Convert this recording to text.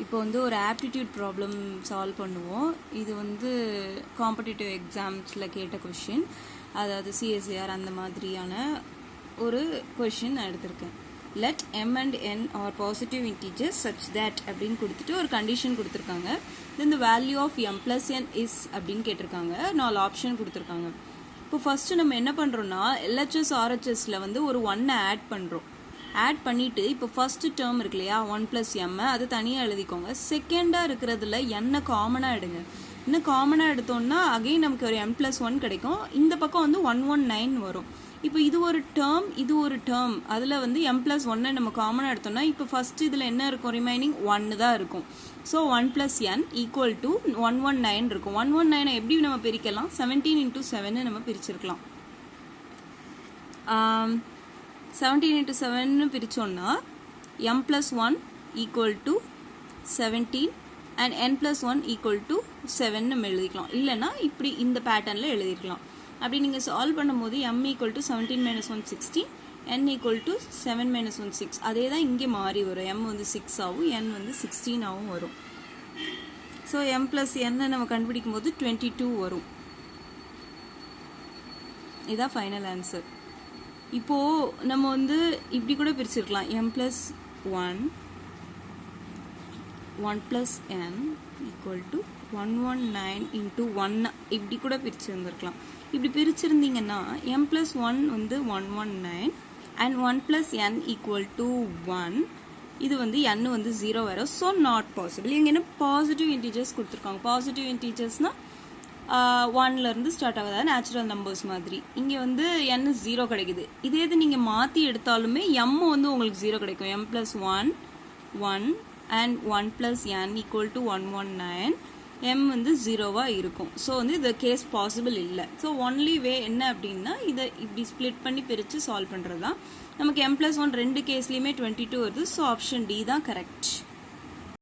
இப்போ வந்து ஒரு ஆப்டிடியூட் ப்ராப்ளம் சால்வ் பண்ணுவோம். இது வந்து காம்படிட்டிவ் எக்ஸாம்ஸில் கேட்ட கொஷின், அதாவது சிஎஸ்ஏஆர் அந்த மாதிரியான ஒரு கொஷின் நான் எடுத்திருக்கேன். Let m and n are positive integers such that அப்படின்னு கொடுத்துட்டு ஒரு கண்டிஷன் கொடுத்துருக்காங்க. then the value of m plus n is அப்படின்னு கேட்டிருக்காங்க. 4 ஆப்ஷன் கொடுத்துருக்காங்க. இப்போ ஃபர்ஸ்ட் நம்ம என்ன பண்ணுறோம்னா LHS RHSல வந்து ஒரு 1 ஆட் பண்ணுறோம். ஆட் பண்ணிட்டு இப்போ ஃபர்ஸ்ட் டேர்ம் இருக்கு இல்லையா 1 plus m அது தனியாக எழுதிக்கோங்க. செகண்டாக இருக்கிறதுல என்ன காமனாக எடுங்க. இன்னும் காமனாக எடுத்தோம்னா அகைன் நமக்கு ஒரு m plus 1 கிடைக்கும். இந்த பக்கம் வந்து 119 வரும். இப்போ இது ஒரு டேர்ம் இது ஒரு டேர்ம், அதில் வந்து m plus 1 நம்ம காமனாக எடுத்தோம்னா இப்போ ஃபர்ஸ்ட் இதில் என்ன இருக்கும், ரிமைனிங் 1 தான் இருக்கும். So 1 plus n equal to 119 இருக்கும். 119 எப்படி நம்ம பிரிக்கலாம், 17 into 7 நம்ம பிரிச்சிருக்கலாம். 17 into 7 பிரிச்சோம்னா m plus 1 equal to 17 and n plus 1 equal to 7 நம்ம எழுதிக்கலாம். இல்லைன்னா இப்படி இந்த பேட்டர்னில் எழுதிக்கலாம். அப்படி நீங்கள் சால்வ் பண்ணும்போது m equal to 17 minus 1 16, n equal to 7 minus 1 6. அதே தான் இங்கே மாறி வரும். m வந்து 6 ஆகும், n வந்து 16 ஆகும் வரும். ஸோ m plus n நம்ம கண்டுபிடிக்கும் போது 22 வரும். இதுதான் ஃபைனல் ஆன்சர். இப்போது நம்ம வந்து இப்படி கூட பிரிச்சிருக்கலாம். m plus 1 plus n equal to 119 into 1 இப்படி கூட பிரிச்சிருந்துருக்கலாம். இப்படி பிரிச்சிருந்தீங்கன்னா m plus 1 வந்து 119 and 1 plus n equal to 1. இது வந்து n வந்து 0 வரும். So not possible. இங்கே என்ன பாசிட்டிவ் இன்டீஜர்ஸ் கொடுத்துருக்காங்க. பாசிட்டிவ் இன்டீஜர்ஸ்னால் 1லேருந்து ஸ்டார்ட் ஆகுது, நேச்சுரல் நம்பர்ஸ் மாதிரி. இங்கே வந்து n 0 கிடைக்குது. இதே இது நீங்கள் மாற்றி எடுத்தாலுமே m வந்து உங்களுக்கு 0 கிடைக்கும். m plus 1 and 1 plus n equal to 119. m வந்து 0வாக இருக்கும். ஸோ வந்து இது கேஸ் பாசிபிள் இல்லை. ஸோ ஒன்லி வே என்ன அப்படின்னா இதை இப்படி ஸ்ப்ளிட் பண்ணி பிரித்து சால்வ் பண்ணுறது தான். நமக்கு m plus 1 ரெண்டு கேஸ்லேயுமே 22 வருது. ஸோ ஆப்ஷன் டி தான் கரெக்ட்.